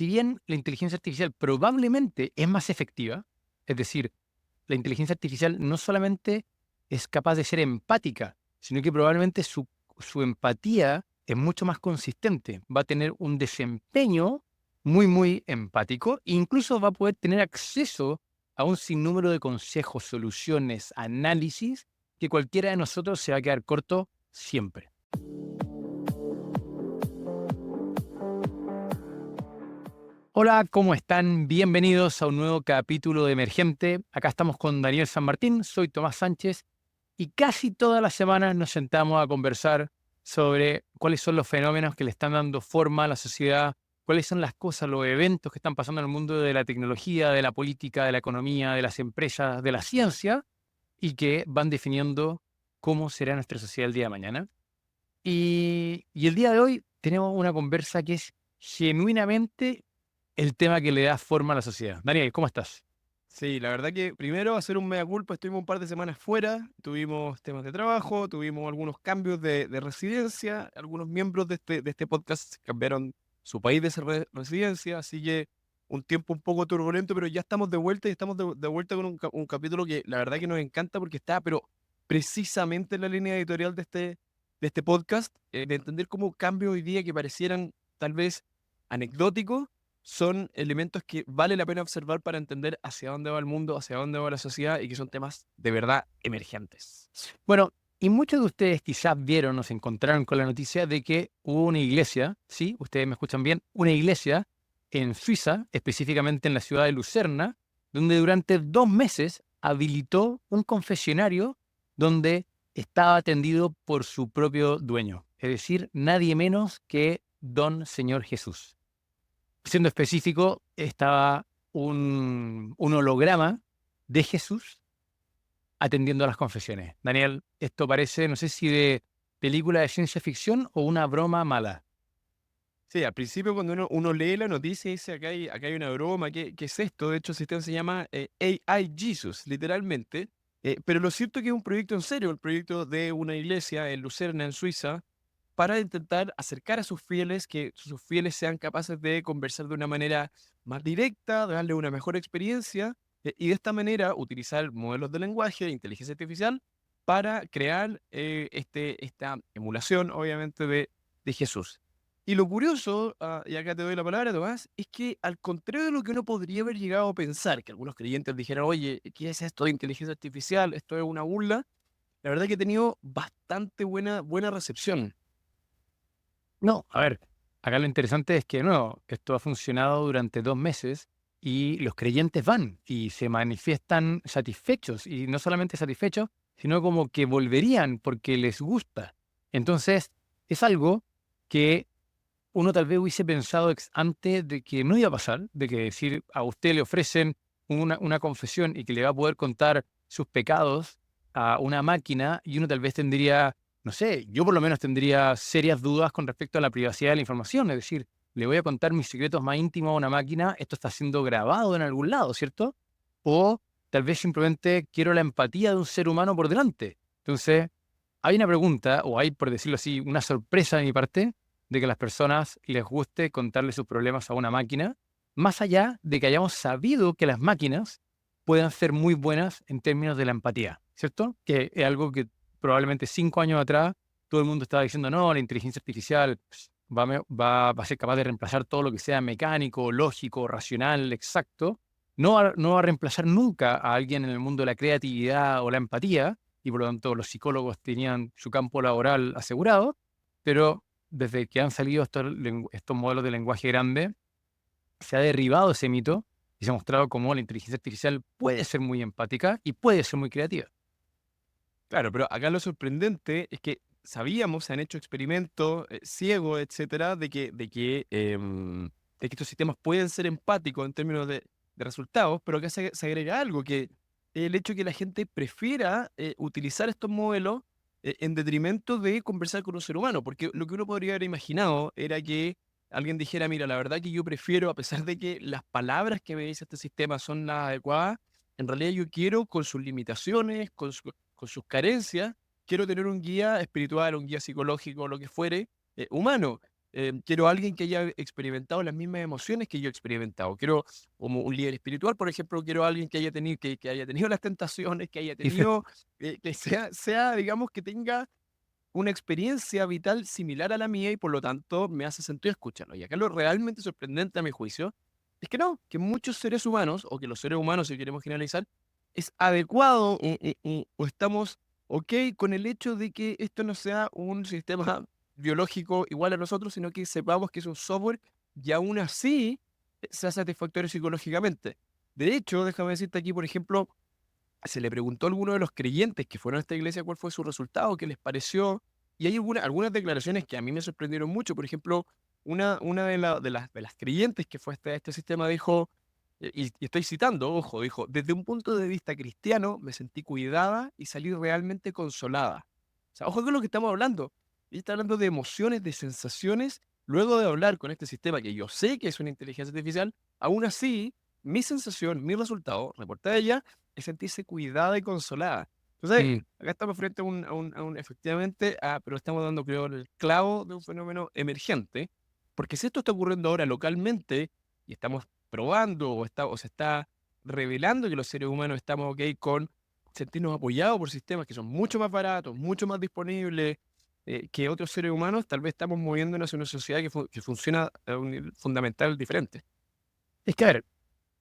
si bien la inteligencia artificial probablemente es más efectiva, es decir, la inteligencia artificial no solamente es capaz de ser empática, sino que probablemente su empatía es mucho más consistente. Va a tener un desempeño muy, muy empático e incluso va a poder tener acceso a un sinnúmero de consejos, soluciones, análisis que cualquiera de nosotros se va a quedar corto siempre. Hola, ¿cómo están? Bienvenidos a un nuevo capítulo de Emergente. Acá estamos con Daniel San Martín, soy Tomás Sánchez y casi todas las semanas nos sentamos a conversar sobre cuáles son los fenómenos que le están dando forma a la sociedad, cuáles son las cosas, los eventos que están pasando en el mundo de la tecnología, de la política, de la economía, de las empresas, de la ciencia y que van definiendo cómo será nuestra sociedad el día de mañana. Y el día de hoy tenemos una conversa que es genuinamente el tema que le da forma a la sociedad. Daniel, ¿cómo estás? Sí, la verdad que primero hacer un mea culpa, estuvimos un par de semanas fuera, tuvimos temas de trabajo, tuvimos algunos cambios de residencia, algunos miembros de este podcast cambiaron su país de residencia, así que un tiempo un poco turbulento, pero ya estamos de vuelta y estamos de vuelta con un capítulo que la verdad que nos encanta porque está, pero precisamente en la línea editorial de este podcast, de entender cómo cambios hoy día que parecieran tal vez anecdóticos son elementos que vale la pena observar para entender hacia dónde va el mundo, hacia dónde va la sociedad y que son temas de verdad emergentes. Bueno, y muchos de ustedes quizás vieron o se encontraron con la noticia de que hubo una iglesia, sí, ustedes me escuchan bien, una iglesia en Suiza, específicamente en la ciudad de Lucerna, donde durante 2 meses habilitó un confesionario donde estaba atendido por su propio dueño, es decir, nadie menos que Don Señor Jesús. Siendo específico, estaba un holograma de Jesús atendiendo a las confesiones. Daniel, esto parece, no sé si de película de ciencia ficción o una broma mala. Sí, al principio cuando uno lee la noticia dice acá hay una broma, ¿qué es esto? De hecho el sistema se llama AI Jesus, literalmente. Pero lo cierto es que es un proyecto en serio, el proyecto de una iglesia en Lucerna, en Suiza, para intentar acercar a sus fieles, que sus fieles sean capaces de conversar de una manera más directa, de darle una mejor experiencia, y de esta manera utilizar modelos de lenguaje, de inteligencia artificial, para crear esta emulación, obviamente, de Jesús. Y lo curioso, y acá te doy la palabra, Tomás, es que al contrario de lo que uno podría haber llegado a pensar, que algunos creyentes dijeran, oye, ¿qué es esto de inteligencia artificial? Esto es una burla. La verdad que ha tenido bastante buena recepción. No, a ver, acá lo interesante es que no, esto ha funcionado durante 2 meses y los creyentes van y se manifiestan satisfechos y no solamente satisfechos, sino como que volverían porque les gusta. Entonces, es algo que uno tal vez hubiese pensado antes de que no iba a pasar, de que decir a usted le ofrecen una confesión y que le va a poder contar sus pecados a una máquina y uno tal vez tendría, no sé, yo por lo menos tendría serias dudas con respecto a la privacidad de la información, es decir, le voy a contar mis secretos más íntimos a una máquina, esto está siendo grabado en algún lado, ¿cierto? O tal vez simplemente quiero la empatía de un ser humano por delante. Entonces, hay una pregunta, o hay, por decirlo así, una sorpresa de mi parte, de que a las personas les guste contarle sus problemas a una máquina, más allá de que hayamos sabido que las máquinas puedan ser muy buenas en términos de la empatía, ¿cierto? Que es algo que probablemente 5 años atrás todo el mundo estaba diciendo, no, la inteligencia artificial va a ser capaz de reemplazar todo lo que sea mecánico, lógico, racional, exacto. No va a reemplazar nunca a alguien en el mundo de la creatividad o la empatía, y por lo tanto los psicólogos tenían su campo laboral asegurado, pero desde que han salido estos modelos de lenguaje grande, se ha derribado ese mito y se ha mostrado cómo la inteligencia artificial puede ser muy empática y puede ser muy creativa. Claro, pero acá lo sorprendente es que sabíamos, se han hecho experimentos ciegos, etcétera, de que estos sistemas pueden ser empáticos en términos de resultados, pero acá se agrega algo, que el hecho de que la gente prefiera utilizar estos modelos en detrimento de conversar con un ser humano, porque lo que uno podría haber imaginado era que alguien dijera, mira, la verdad que yo prefiero, a pesar de que las palabras que me dice este sistema son las adecuadas, en realidad yo quiero, con sus limitaciones, con sus carencias, quiero tener un guía espiritual, un guía psicológico, lo que fuere, humano. Quiero a alguien que haya experimentado las mismas emociones que yo he experimentado. Quiero como un líder espiritual, por ejemplo, quiero a alguien que haya tenido, que haya tenido las tentaciones, que haya tenido, que sea, digamos, que tenga una experiencia vital similar a la mía y por lo tanto me hace sentido escucharlo. Y acá lo realmente sorprendente a mi juicio es que no, que muchos seres humanos, o que los seres humanos, si queremos generalizar, es adecuado o estamos ok con el hecho de que esto no sea un sistema biológico igual a nosotros, sino que sepamos que es un software y aún así sea satisfactorio psicológicamente. De hecho, déjame decirte aquí, por ejemplo, se le preguntó a alguno de los creyentes que fueron a esta iglesia cuál fue su resultado, qué les pareció, y hay algunas declaraciones que a mí me sorprendieron mucho. Por ejemplo, una de las creyentes que fue a este sistema dijo, y estoy citando, ojo, dijo, desde un punto de vista cristiano me sentí cuidada y salí realmente consolada. O sea, ojo con lo que estamos hablando. Ella está hablando de emociones, de sensaciones, luego de hablar con este sistema que yo sé que es una inteligencia artificial, aún así, mi sensación, mi resultado, reportada ella, es sentirse cuidada y consolada. Entonces, Mm, acá estamos frente efectivamente, pero estamos dando, creo, el clavo de un fenómeno emergente, porque si esto está ocurriendo ahora localmente y estamos probando o se está revelando que los seres humanos estamos ok con sentirnos apoyados por sistemas que son mucho más baratos, mucho más disponibles que otros seres humanos, tal vez estamos moviéndonos hacia una sociedad que funciona a un nivel fundamental diferente. Es que, a ver,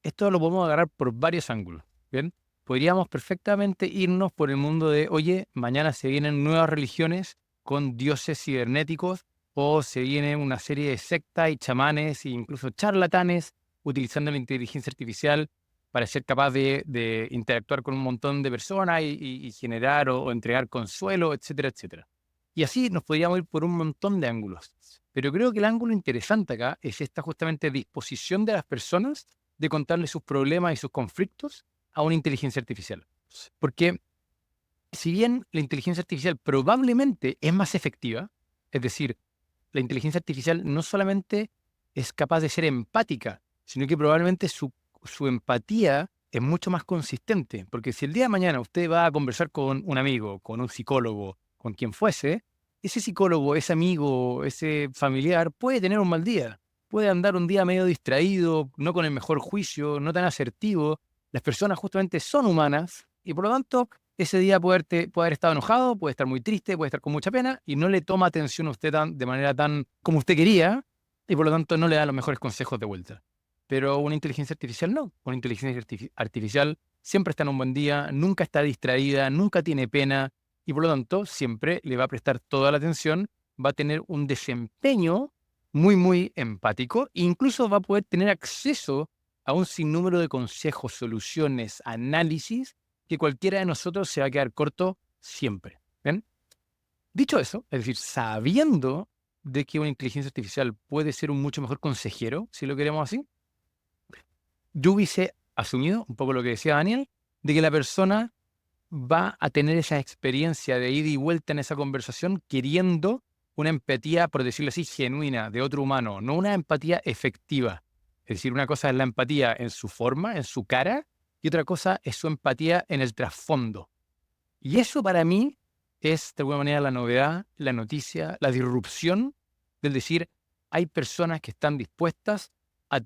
esto lo podemos agarrar por varios ángulos, ¿bien? Podríamos perfectamente irnos por el mundo de, oye, mañana se vienen nuevas religiones con dioses cibernéticos o se viene una serie de sectas y chamanes e incluso charlatanes utilizando la inteligencia artificial para ser capaz de interactuar con un montón de personas y generar o entregar consuelo, etcétera, etcétera. Y así nos podríamos ir por un montón de ángulos. Pero creo que el ángulo interesante acá es esta justamente disposición de las personas de contarle sus problemas y sus conflictos a una inteligencia artificial. Porque si bien la inteligencia artificial probablemente es más efectiva, es decir, la inteligencia artificial no solamente es capaz de ser empática, sino que probablemente su empatía es mucho más consistente. Porque si el día de mañana usted va a conversar con un amigo, con un psicólogo, con quien fuese, ese psicólogo, ese amigo, ese familiar puede tener un mal día. Puede andar un día medio distraído, no con el mejor juicio, no tan asertivo. Las personas justamente son humanas y por lo tanto ese día puede haber estado enojado, puede estar muy triste, puede estar con mucha pena y no le toma atención a usted de manera tan como usted quería y por lo tanto no le da los mejores consejos de vuelta. Pero una inteligencia artificial no. Una inteligencia artificial siempre está en un buen día, nunca está distraída, nunca tiene pena y por lo tanto siempre le va a prestar toda la atención, va a tener un desempeño muy, muy empático e incluso va a poder tener acceso a un sinnúmero de consejos, soluciones, análisis que cualquiera de nosotros se va a quedar corto siempre. ¿Bien? Dicho eso, es decir, sabiendo de que una inteligencia artificial puede ser un mucho mejor consejero, si lo queremos así, yo hubiese asumido, un poco lo que decía Daniel, de que la persona va a tener esa experiencia de ida y vuelta en esa conversación queriendo una empatía, por decirlo así, genuina de otro humano, no una empatía efectiva. Es decir, una cosa es la empatía en su forma, en su cara, y otra cosa es su empatía en el trasfondo. Y eso para mí es de alguna manera la novedad, la noticia, la disrupción del decir, hay personas que están dispuestas a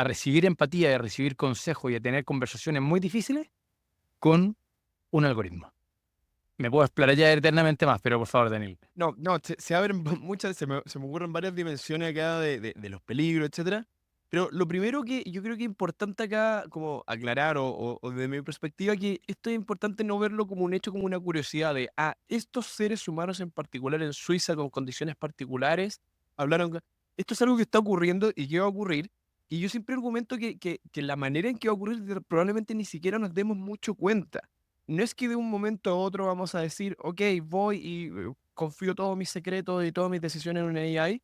recibir empatía y a recibir consejos y a tener conversaciones muy difíciles con un algoritmo. Me puedo explayar eternamente más, pero por favor, Daniel. No, no, se abren muchas, se me ocurren varias dimensiones acá de los peligros, etcétera. Pero lo primero que yo creo que es importante acá como aclarar o desde mi perspectiva que esto es importante no verlo como un hecho, como una curiosidad de, estos seres humanos en particular en Suiza con condiciones particulares, hablaron, esto es algo que está ocurriendo y que va a ocurrir. Y yo siempre argumento que la manera en que va a ocurrir probablemente ni siquiera nos demos mucho cuenta. No es que de un momento a otro vamos a decir, ok, voy y confío todos mis secretos y todas mis decisiones en una AI,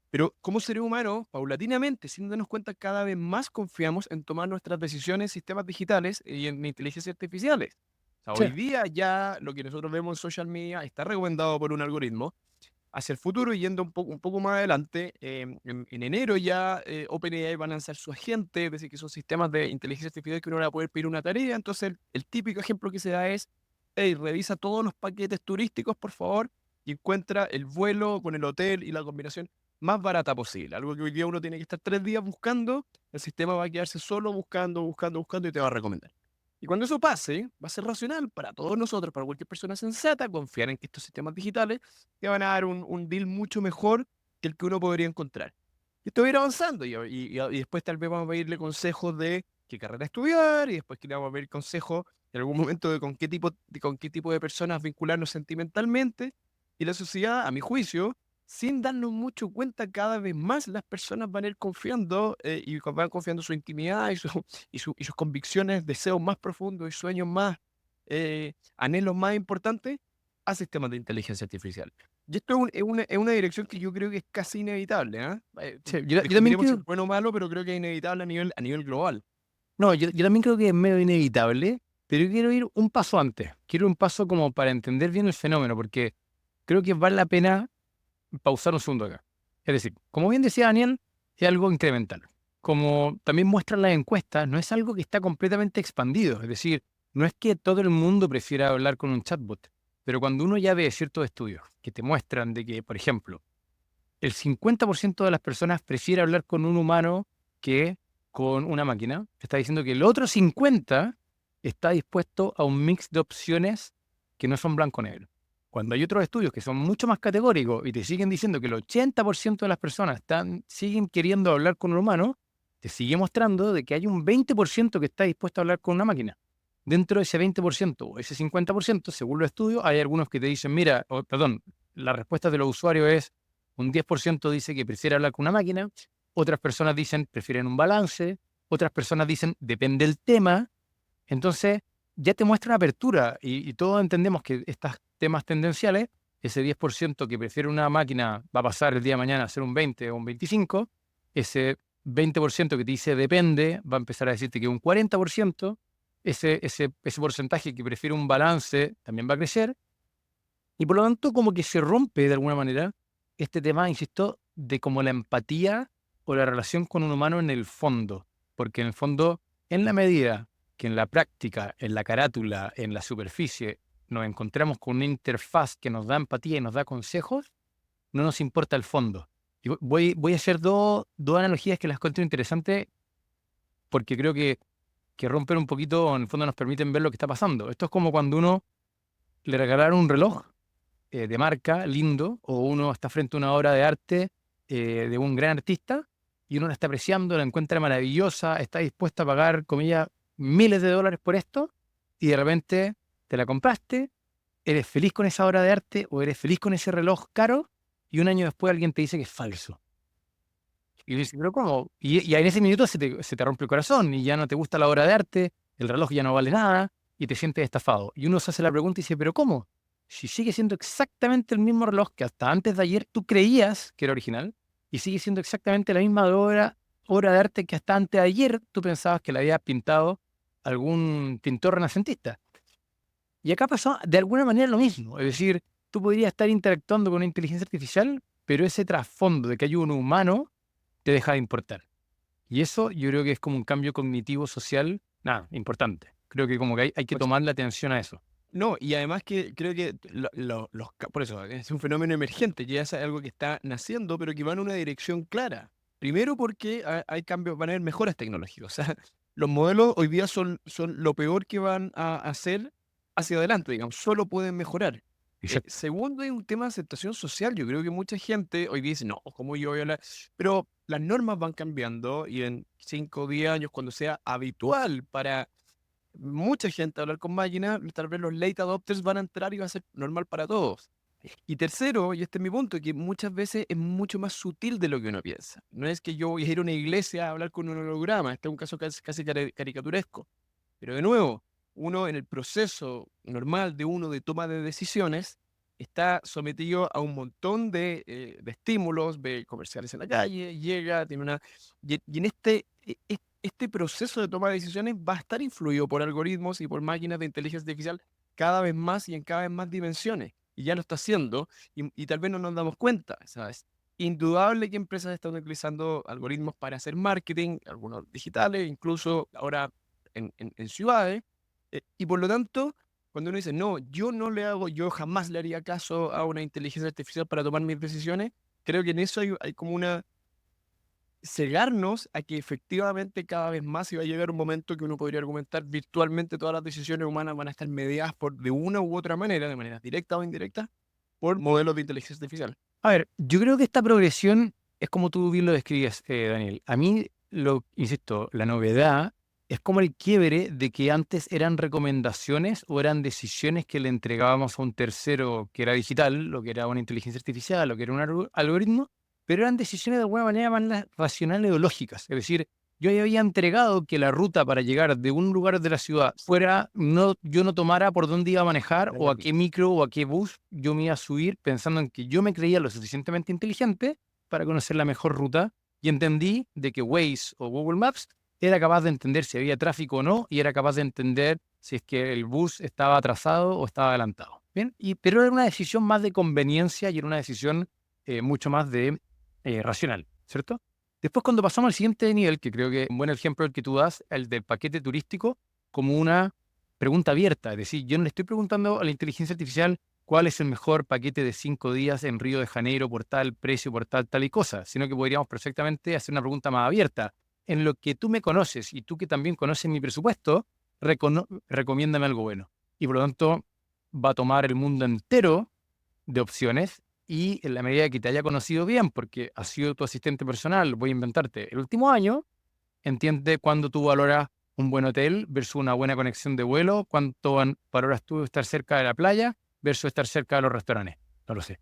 pero como seres humanos, paulatinamente, sin darnos cuenta, cada vez más confiamos en tomar nuestras decisiones en sistemas digitales y en inteligencias artificiales. O sea, Sí. hoy día ya lo que nosotros vemos en social media está recomendado por un algoritmo. Hacia el futuro, yendo un poco más adelante, en enero ya OpenAI va a lanzar su agente, es decir, que son sistemas de inteligencia artificial que uno va a poder pedir una tarea. Entonces, el típico ejemplo que se da es, hey, revisa todos los paquetes turísticos, por favor, y encuentra el vuelo con el hotel y la combinación más barata posible. Algo que hoy día uno tiene que estar 3 días buscando, el sistema va a quedarse solo buscando, buscando, buscando y te va a recomendar. Y cuando eso pase, va a ser racional para todos nosotros, para cualquier persona sensata, confiar en que estos sistemas digitales te van a dar un deal mucho mejor que el que uno podría encontrar. Y esto va a ir avanzando y después tal vez vamos a pedirle consejos de qué carrera estudiar y después que le vamos a pedir consejos en algún momento de con qué tipo de personas vincularnos sentimentalmente. Y la sociedad, a mi juicio, sin darnos mucho cuenta, cada vez más las personas van a ir confiando van confiando su intimidad y sus convicciones, deseos más profundos y sueños más, anhelos más importantes a sistemas de inteligencia artificial. Y esto es una dirección que yo creo que es casi inevitable, ¿ah? Sí, yo también Discutiremos si es creo, bueno o malo, pero creo que es inevitable a nivel global. no, yo también creo que es medio inevitable, pero yo quiero ir un paso antes. Quiero ir un paso como para entender bien el fenómeno, porque creo que vale la pena pausar un segundo acá. Es decir, como bien decía Daniel, es algo incremental. Como también muestran las encuestas, no es algo que está completamente expandido. Es decir, no es que todo el mundo prefiera hablar con un chatbot, pero cuando uno ya ve ciertos estudios que te muestran de que, por ejemplo, el 50% de las personas prefiere hablar con un humano que con una máquina, te está diciendo que el otro 50% está dispuesto a un mix de opciones que no son blanco-negro. Cuando hay otros estudios que son mucho más categóricos y te siguen diciendo que el 80% de las personas siguen queriendo hablar con un humano, te sigue mostrando de que hay un 20% que está dispuesto a hablar con una máquina. Dentro de ese 20% o ese 50%, según los estudios, hay algunos que te dicen, mira, perdón, la respuesta de los usuarios es un 10% dice que prefiere hablar con una máquina, otras personas dicen prefieren un balance, otras personas dicen depende del tema. Entonces, ya te muestra una apertura y todos entendemos que estos temas tendenciales, ese 10% que prefiere una máquina va a pasar el día de mañana a ser un 20 o un 25, ese 20% que te dice depende va a empezar a decirte que un 40%, ese porcentaje que prefiere un balance también va a crecer, y por lo tanto como que se rompe de alguna manera este tema, insisto, de como la empatía o la relación con un humano en el fondo, porque en el fondo, en la medida que en la práctica, en la carátula, en la superficie, nos encontramos con una interfaz que nos da empatía y nos da consejos, no nos importa el fondo. Y voy a hacer dos analogías que las encuentro interesantes porque creo que rompen un poquito, en el fondo nos permiten ver lo que está pasando. Esto es como cuando uno le regalaron un reloj de marca, lindo, o uno está frente a una obra de arte de un gran artista y uno la está apreciando, la encuentra maravillosa, está dispuesta a pagar, comillas, miles de dólares por esto, y de repente te la compraste, eres feliz con esa obra de arte o eres feliz con ese reloj caro, y un año después alguien te dice que es falso. Y dices, pero ¿cómo? Y en ese minuto se te rompe el corazón y ya no te gusta la obra de arte, el reloj ya no vale nada y te sientes estafado. Y uno se hace la pregunta y dice, ¿pero cómo? Si sigue siendo exactamente el mismo reloj que hasta antes de ayer tú creías que era original y sigue siendo exactamente la misma obra de arte que hasta antes de ayer tú pensabas que la había pintado algún pintor renacentista. Y acá pasó de alguna manera lo mismo. Es decir, tú podrías estar interactuando con una inteligencia artificial, pero ese trasfondo de que hay un humano te deja de importar. Y eso yo creo que es como un cambio cognitivo social, nada, importante. Creo que como que hay que Pues, tomarle atención a eso. no, y además que creo que por eso es un fenómeno emergente, ya es algo que está naciendo, pero que va en una dirección clara. Primero porque hay cambios, van a haber mejoras tecnológicas. O sea, los modelos hoy día son lo peor que van a hacer hacia adelante, digamos, solo pueden mejorar. Exacto. Segundo, hay un tema de aceptación social. Yo creo que mucha gente hoy día dice, no, ¿cómo yo voy a hablar? Pero las normas van cambiando y en 5 o 10 años, cuando sea habitual para mucha gente hablar con máquinas, tal vez los late adopters van a entrar y va a ser normal para todos. Y tercero, y este es mi punto, que muchas veces es mucho más sutil de lo que uno piensa. No es que yo voy a ir a una iglesia a hablar con un holograma, este es un caso casi caricaturesco. Pero de nuevo, uno en el proceso normal de uno de toma de decisiones está sometido a un montón de estímulos, ve comerciales en la calle, llega, tiene una... Y en este proceso de toma de decisiones va a estar influido por algoritmos y por máquinas de inteligencia artificial cada vez más y en cada vez más dimensiones. Y ya lo está haciendo y tal vez no nos damos cuenta, ¿sabes? Indudable que empresas están utilizando algoritmos para hacer marketing, algunos digitales, incluso ahora en ciudades, y por lo tanto, cuando uno dice, no, yo no le hago, yo jamás le haría caso a una inteligencia artificial para tomar mis decisiones, creo que en eso hay como una cegarnos a que efectivamente cada vez más iba a llegar un momento que uno podría argumentar virtualmente todas las decisiones humanas van a estar mediadas por de una u otra manera, de manera directa o indirecta, por modelos de inteligencia artificial. A ver, yo creo que esta progresión es como tú bien lo describes, Daniel. A mí, insisto, la novedad es como el quiebre de que antes eran recomendaciones o eran decisiones que le entregábamos a un tercero que era digital, lo que era una inteligencia artificial, lo que era un algoritmo, pero eran decisiones de alguna manera más racionales o lógicas. Es decir, yo ya había entregado que la ruta para llegar de un lugar de la ciudad fuera, no, yo no tomara por dónde iba a manejar o a qué micro o a qué bus yo me iba a subir pensando en que yo me creía lo suficientemente inteligente para conocer la mejor ruta y entendí de que Waze o Google Maps era capaz de entender si había tráfico o no y era capaz de entender si es que el bus estaba atrasado o estaba adelantado. Bien, pero era una decisión más de conveniencia y era una decisión mucho más de racional, ¿cierto? Después, cuando pasamos al siguiente nivel, que creo que es un buen ejemplo el que tú das, el del paquete turístico, como una pregunta abierta. Es decir, yo no le estoy preguntando a la inteligencia artificial cuál es el mejor paquete de 5 días en Río de Janeiro por tal precio, por tal y cosa, sino que podríamos perfectamente hacer una pregunta más abierta. En lo que tú me conoces y tú que también conoces mi presupuesto, recomiéndame algo bueno. Y por lo tanto, va a tomar el mundo entero de opciones y en la medida que te haya conocido bien, porque ha sido tu asistente personal, voy a inventarte, el último año, entiende cuándo tú valoras un buen hotel versus una buena conexión de vuelo, cuánto valoras tú estar cerca de la playa versus estar cerca de los restaurantes. No lo sé.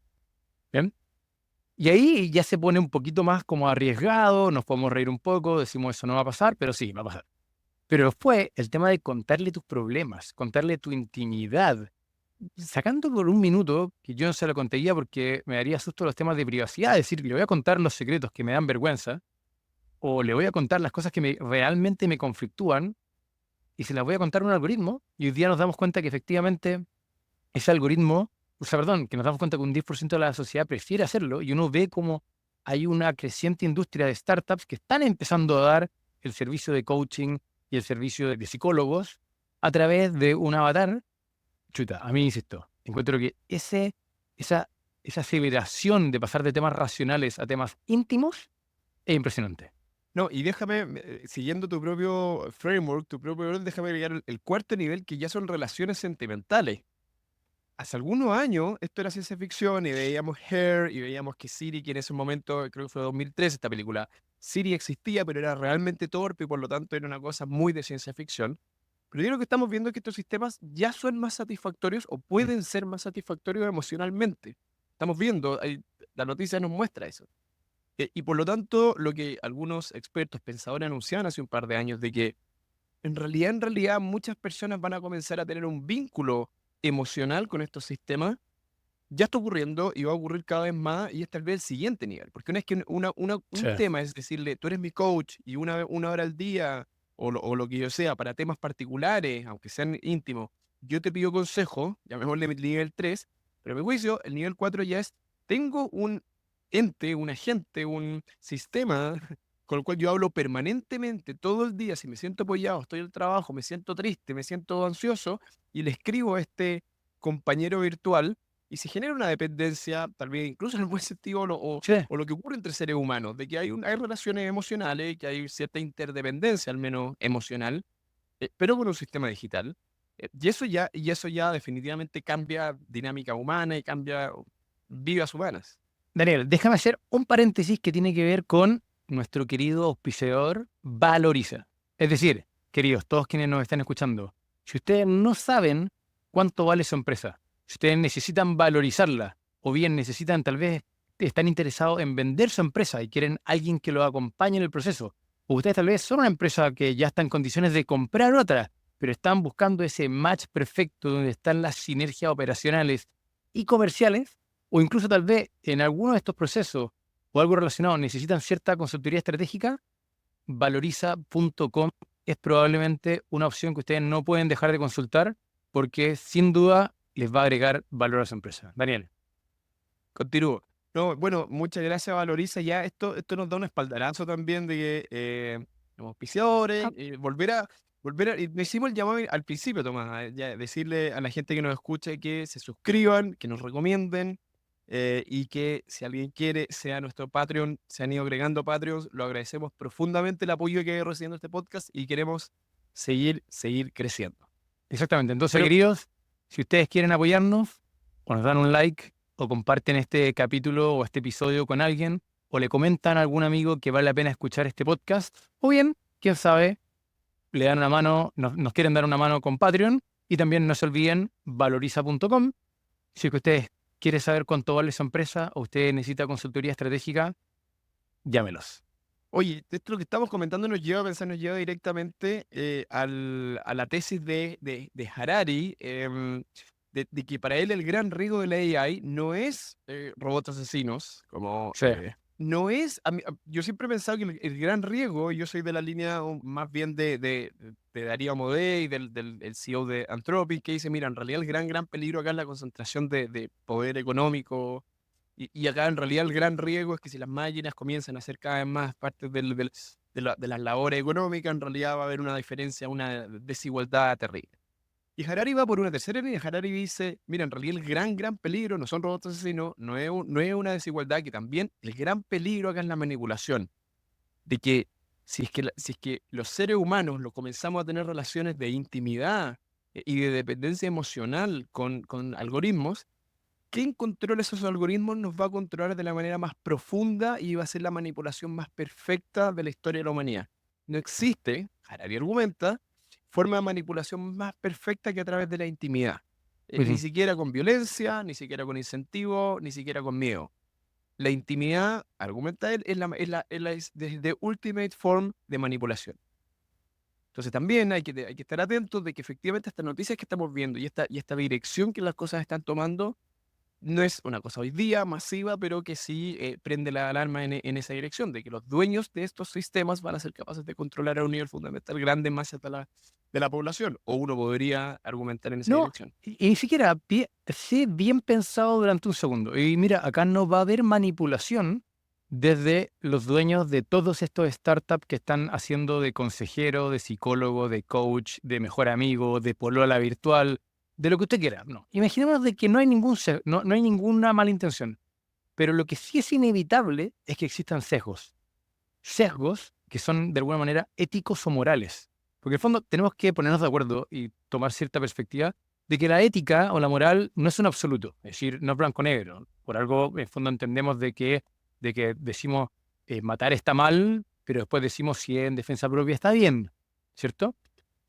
¿Bien? Y ahí ya se pone un poquito más como arriesgado, nos podemos reír un poco, decimos eso no va a pasar, pero sí, va a pasar. Pero después, el tema de contarle tus problemas, contarle tu intimidad, sacando por un minuto, que yo no se lo contaría porque me daría susto los temas de privacidad, es decir, le voy a contar los secretos que me dan vergüenza, o le voy a contar las cosas que realmente me conflictúan, y se las voy a contar a un algoritmo, y hoy día nos damos cuenta que efectivamente ese algoritmo, o sea, perdón, que nos damos cuenta que un 10% de la sociedad prefiere hacerlo, y uno ve como hay una creciente industria de startups que están empezando a dar el servicio de coaching y el servicio de psicólogos a través de un avatar. Chuta, a mí, insisto, encuentro que esa, esa aceleración de pasar de temas racionales a temas íntimos es impresionante. No, y déjame, siguiendo tu propio framework, tu propio orden, déjame agregar el cuarto nivel, que ya son relaciones sentimentales. Hace algunos años esto era ciencia ficción y veíamos Hair y veíamos que Siri, que en ese momento, creo que fue 2003 esta película, Siri existía, pero era realmente torpe y por lo tanto era una cosa muy de ciencia ficción. Pero yo lo que estamos viendo es que estos sistemas ya son más satisfactorios o Mm. pueden ser más satisfactorios emocionalmente. Estamos viendo, la noticia nos muestra eso. Y por lo tanto, lo que algunos expertos pensadores anunciaban hace un par de años de que en realidad, muchas personas van a comenzar a tener un vínculo emocional con estos sistemas. Ya está ocurriendo y va a ocurrir cada vez más y es tal vez el siguiente nivel. Porque una vez que Sí. un tema es decirle, tú eres mi coach y una hora al día o lo que yo sea para temas particulares, aunque sean íntimos, yo te pido consejo, llamémosle mi nivel 3, pero a mi juicio el nivel 4 ya es, tengo un ente, un agente, un sistema con el cual yo hablo permanentemente todo el día. Si me siento apoyado, estoy en el trabajo, me siento triste, me siento ansioso y le escribo a este compañero virtual y se genera una dependencia, tal vez incluso en el buen sentido, Sí. o lo que ocurre entre seres humanos, de que hay relaciones emocionales, que hay cierta interdependencia, al menos emocional, pero con un sistema digital. Y eso ya definitivamente cambia dinámica humana y cambia vidas humanas. Daniel, déjame hacer un paréntesis que tiene que ver con nuestro querido auspiciador Valoriza. Es decir, queridos, todos quienes nos están escuchando, si ustedes no saben cuánto vale su empresa, si ustedes necesitan valorizarla, o bien necesitan tal vez, están interesados en vender su empresa y quieren alguien que lo acompañe en el proceso, o ustedes tal vez son una empresa que ya está en condiciones de comprar otra, pero están buscando ese match perfecto donde están las sinergias operacionales y comerciales, o incluso tal vez en alguno de estos procesos o algo relacionado necesitan cierta consultoría estratégica, valoriza.com es probablemente una opción que ustedes no pueden dejar de consultar porque sin duda les va a agregar valor a su empresa. Daniel. Continúo. No, bueno, muchas gracias, Valoriza. Ya esto nos da un espaldarazo también de que los auspiciadores, Ah, y me hicimos el llamado al principio, Tomás, ya decirle a la gente que nos escucha que se suscriban, que nos recomienden, y que si alguien quiere, sea nuestro Patreon, se han ido agregando Patreons, lo agradecemos profundamente el apoyo que ha recibiendo este podcast y queremos seguir creciendo. Exactamente. Entonces, Pero, queridos, si ustedes quieren apoyarnos, o nos dan un like, o comparten este capítulo o este episodio con alguien, o le comentan a algún amigo que vale la pena escuchar este podcast, o bien, quién sabe, le dan una mano, nos quieren dar una mano con Patreon, y también no se olviden valoriza.com. Si es que ustedes quieren saber cuánto vale su empresa o usted necesita consultoría estratégica, llámelos. oye, esto lo que estamos comentando nos lleva a pensar, nos lleva directamente a la tesis de Harari, de que para él el gran riesgo de la AI no es robots asesinos, como Sí. no es, yo siempre he pensado que el gran riesgo, yo soy de la línea más bien de Darío Amodei, el CEO de Anthropic, que dice, mira, en realidad el gran peligro acá es la concentración de poder económico. Y acá en realidad el gran riesgo es que si las máquinas comienzan a hacer cada vez más parte de las labores económicas, en realidad va a haber una diferencia, una desigualdad terrible. Y Harari va por una tercera línea. Harari dice, mira, en realidad el gran peligro no son robots asesinos, no es una desigualdad, que también el gran peligro acá es la manipulación. De que si es que los seres humanos lo comenzamos a tener relaciones de intimidad y de dependencia emocional con algoritmos, quien controla esos algoritmos nos va a controlar de la manera más profunda y va a ser la manipulación más perfecta de la historia de la humanidad. No existe, Harari argumenta, forma de manipulación más perfecta que a través de la intimidad. Ni Ujú. siquiera con violencia, ni siquiera con incentivo, ni siquiera con miedo. La intimidad, argumenta él, es the ultimate form de manipulación. Entonces también hay que estar atentos de que efectivamente estas noticias que estamos viendo y esta dirección que las cosas están tomando no es una cosa hoy día masiva, pero que sí prende la alarma en esa dirección, de que los dueños de estos sistemas van a ser capaces de controlar a un nivel fundamental grande masas de la población, o uno podría argumentar en esa No, dirección. y ni siquiera sí, bien pensado durante un segundo. Y mira, acá no va a haber manipulación desde los dueños de todos estos startups que están haciendo de consejero, de psicólogo, de coach, de mejor amigo, de polola virtual, de lo que usted quiera. No, imaginémonos de que no hay no hay ninguna mala intención. Pero lo que sí es inevitable es que existan sesgos que son de alguna manera éticos o morales. Porque en el fondo tenemos que ponernos de acuerdo y tomar cierta perspectiva de que la ética o la moral no es un absoluto, es decir, no es blanco-negro. Por algo, en el fondo, entendemos de que decimos matar está mal, pero después decimos si en defensa propia está bien, ¿cierto?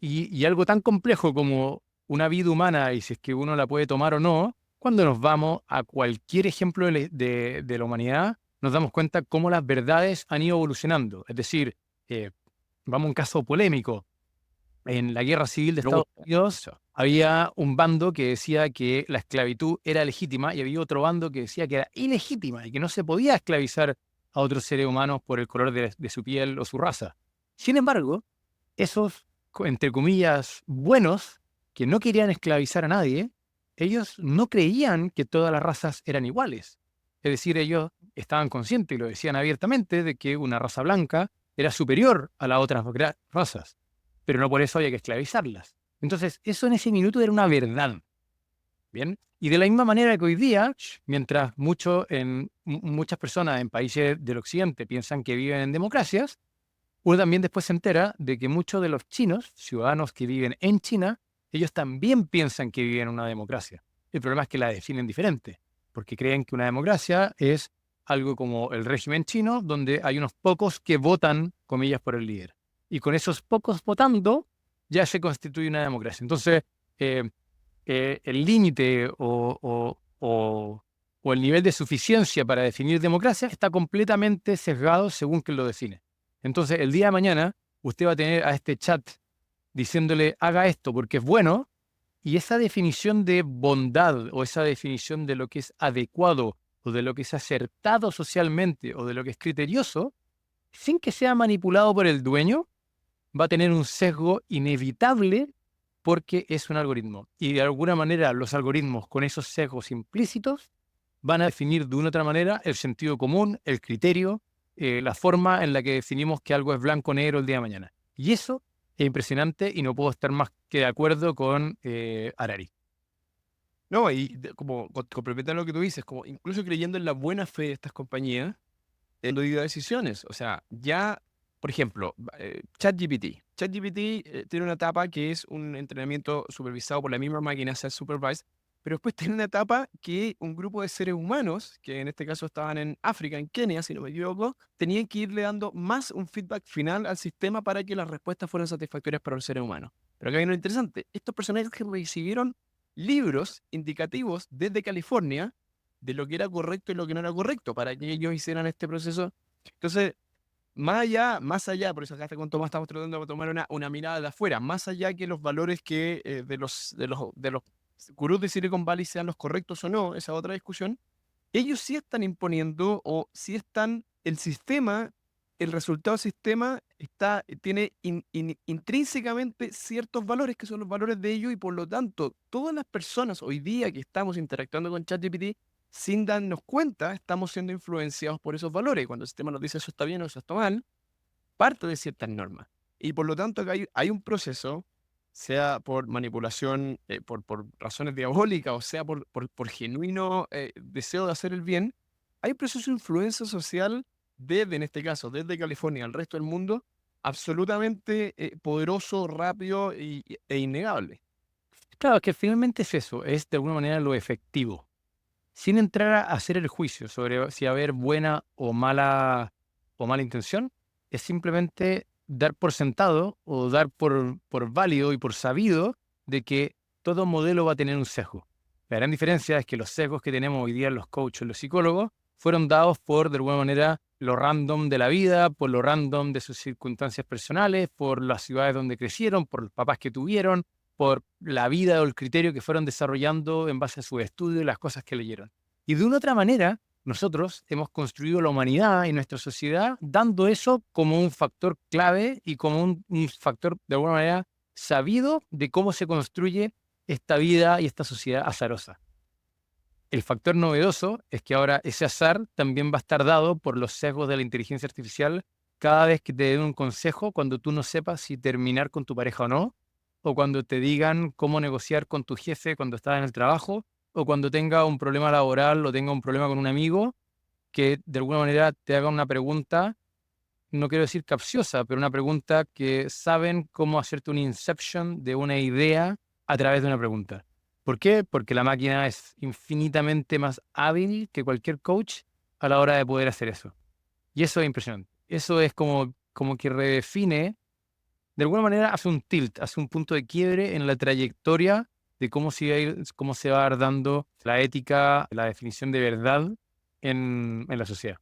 Y algo tan complejo como una vida humana y si es que uno la puede tomar o no, cuando nos vamos a cualquier ejemplo de la humanidad, nos damos cuenta cómo las verdades han ido evolucionando. Es decir, vamos a un caso polémico. En la guerra civil de Me Estados gusta Unidos eso. había un bando que decía que la esclavitud era legítima y había otro bando que decía que era ilegítima y que no se podía esclavizar a otros seres humanos por el color de su piel o su raza. Sin embargo, esos, entre comillas, buenos, que no querían esclavizar a nadie, ellos no creían que todas las razas eran iguales. Es decir, ellos estaban conscientes y lo decían abiertamente de que una raza blanca era superior a las otras razas, pero no por eso había que esclavizarlas. Entonces, eso en ese minuto era una verdad. ¿Bien? Y de la misma manera que hoy día, mientras muchas personas en países del occidente piensan que viven en democracias, uno también después se entera de que muchos de los chinos, ciudadanos que viven en China, ellos también piensan que viven en una democracia. El problema es que la definen diferente, porque creen que una democracia es algo como el régimen chino, donde hay unos pocos que votan, comillas, por el líder. Y con esos pocos votando, ya se constituye una democracia. Entonces, eh, el límite o el nivel de suficiencia para definir democracia está completamente sesgado según quien lo define. Entonces, el día de mañana, usted va a tener a este chat diciéndole, haga esto porque es bueno, y esa definición de bondad o esa definición de lo que es adecuado o de lo que es acertado socialmente o de lo que es criterioso, sin que sea manipulado por el dueño, va a tener un sesgo inevitable porque es un algoritmo. Y de alguna manera los algoritmos con esos sesgos implícitos van a definir de una u otra manera el sentido común, el criterio, la forma en la que definimos que algo es blanco o negro el día de mañana. Y eso es impresionante y no puedo estar más que de acuerdo con Harari. No, y como complementar lo que tú dices, como incluso creyendo en la buena fe de estas compañías, en la de decisiones. O sea, ya, por ejemplo, ChatGPT. ChatGPT tiene una etapa que es un entrenamiento supervisado por la misma máquina, self-supervised, pero después tiene una etapa que un grupo de seres humanos, que en este caso estaban en África, en Kenia, si no me equivoco, tenían que irle dando más un feedback final al sistema para que las respuestas fueran satisfactorias para los seres humanos. Pero acá viene lo interesante. Estos personajes que recibieron libros indicativos desde California de lo que era correcto y lo que no era correcto para que ellos hicieran este proceso. Entonces, más allá, por eso acá con Tomás estamos tratando de tomar una mirada de afuera, más allá que los valores que de los gurús de Silicon Valley sean los correctos o no, esa otra discusión, ellos sí están imponiendo o sí están, el sistema, el resultado del sistema tiene intrínsecamente ciertos valores que son los valores de ellos y por lo tanto todas las personas hoy día que estamos interactuando con ChatGPT sin darnos cuenta estamos siendo influenciados por esos valores. Cuando el sistema nos dice eso está bien o eso está mal, parte de ciertas normas. Y por lo tanto acá hay un proceso, sea por manipulación, por razones diabólicas, o sea por genuino deseo de hacer el bien, hay un proceso de influencia social desde, en este caso, desde California al resto del mundo, absolutamente poderoso, rápido e innegable. Claro, que finalmente es eso, es de alguna manera lo efectivo, sin entrar a hacer el juicio sobre si haber buena o mala intención, es simplemente dar por sentado o dar por válido y por sabido de que todo modelo va a tener un sesgo. La gran diferencia es que los sesgos que tenemos hoy día los coaches, los psicólogos, fueron dados por, de alguna manera, lo random de la vida, por lo random de sus circunstancias personales, por las ciudades donde crecieron, por los papás que tuvieron, por la vida o el criterio que fueron desarrollando en base a su estudio y las cosas que leyeron. Y de una otra manera, nosotros hemos construido la humanidad y nuestra sociedad dando eso como un factor clave y como un factor de alguna manera sabido de cómo se construye esta vida y esta sociedad azarosa. El factor novedoso es que ahora ese azar también va a estar dado por los sesgos de la inteligencia artificial cada vez que te den un consejo cuando tú no sepas si terminar con tu pareja o no, o cuando te digan cómo negociar con tu jefe cuando estás en el trabajo, o cuando tenga un problema laboral o tenga un problema con un amigo, que de alguna manera te haga una pregunta, no quiero decir capciosa, pero una pregunta que saben cómo hacerte un inception de una idea a través de una pregunta. ¿Por qué? Porque la máquina es infinitamente más hábil que cualquier coach a la hora de poder hacer eso. Y eso es impresionante. Eso es como que redefine, de alguna manera hace un tilt, hace un punto de quiebre en la trayectoria de cómo se va a ir dando la ética, la definición de verdad en la sociedad.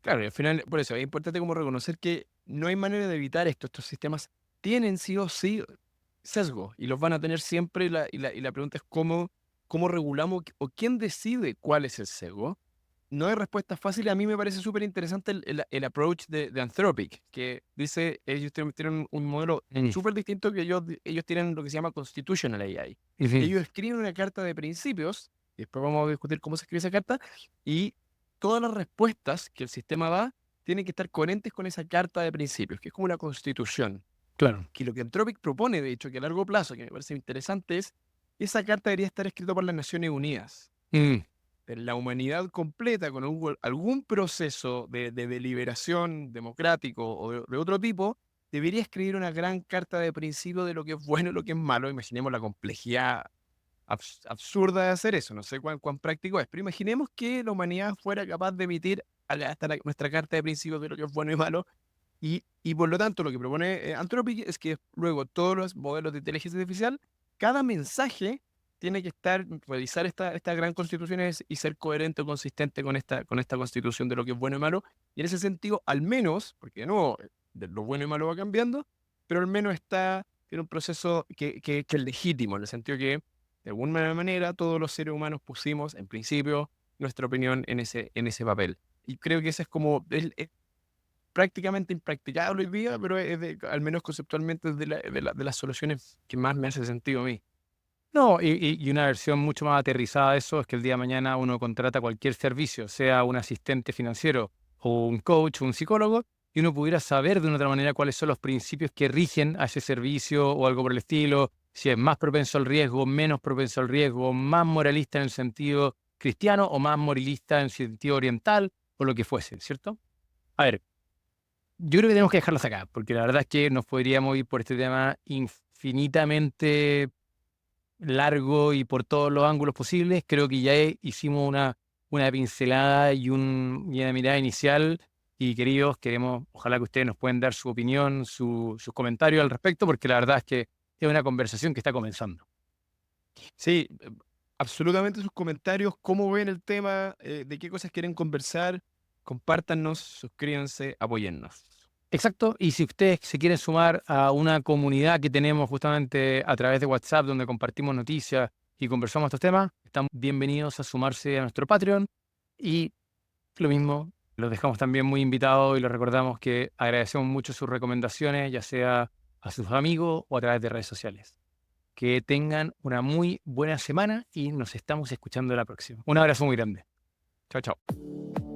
Claro, y al final, por eso es importante como reconocer que no hay manera de evitar esto. Estos sistemas tienen sí o sí sesgo y los van a tener siempre. Y la pregunta es cómo regulamos o quién decide cuál es el sesgo. No hay respuesta fácil. A mí me parece súper interesante el approach de Anthropic, que dice, ellos tienen un modelo Mm. súper distinto que ellos tienen lo que se llama Constitutional AI. Ujú. Ellos escriben una carta de principios, y después vamos a discutir cómo se escribe esa carta, y todas las respuestas que el sistema da tienen que estar coherentes con esa carta de principios, que es como una constitución. Claro. Que lo que Anthropic propone, de hecho, que a largo plazo, que me parece interesante, es esa carta debería estar escrita por las Naciones Unidas. Mm. Pero la humanidad completa, con algún proceso de deliberación democrático o de otro tipo, debería escribir una gran carta de principio de lo que es bueno y lo que es malo. Imaginemos la complejidad absurda de hacer eso. No sé cuán práctico es, pero imaginemos que la humanidad fuera capaz de emitir hasta nuestra carta de principios de lo que es bueno y malo. Y por lo tanto, lo que propone Anthropic es que luego todos los modelos de inteligencia artificial, cada mensaje tiene que revisar esta gran constitución y ser coherente o consistente con esta constitución de lo que es bueno y malo. Y en ese sentido, al menos, porque de nuevo, lo bueno y malo va cambiando, pero al menos tiene un proceso que es legítimo, en el sentido que, de alguna manera, todos los seres humanos pusimos, en principio, nuestra opinión en ese papel. Y creo que ese es como es prácticamente impracticable hoy día, pero al menos conceptualmente es de las soluciones que más me hace sentido a mí. No, y una versión mucho más aterrizada de eso es que el día de mañana uno contrata cualquier servicio, sea un asistente financiero o un coach o un psicólogo, y uno pudiera saber de una otra manera cuáles son los principios que rigen a ese servicio o algo por el estilo, si es más propenso al riesgo, menos propenso al riesgo, más moralista en el sentido cristiano o más moralista en el sentido oriental o lo que fuese, ¿cierto? A ver, yo creo que tenemos que dejarlos acá, porque la verdad es que nos podríamos ir por este tema infinitamente largo y por todos los ángulos posibles. Creo que ya hicimos una pincelada y una mirada inicial. Y queridos, ojalá que ustedes nos puedan dar su opinión, sus comentarios al respecto, porque la verdad es que es una conversación que está comenzando. Sí, absolutamente sus comentarios, cómo ven el tema, de qué cosas quieren conversar, compártanos, suscríbanse, apóyennos. Exacto, y si ustedes se quieren sumar a una comunidad que tenemos justamente a través de WhatsApp, donde compartimos noticias y conversamos estos temas, están bienvenidos a sumarse a nuestro Patreon. Y lo mismo, los dejamos también muy invitados y les recordamos que agradecemos mucho sus recomendaciones, ya sea a sus amigos o a través de redes sociales. Que tengan una muy buena semana y nos estamos escuchando la próxima. Un abrazo muy grande. Chao, chao.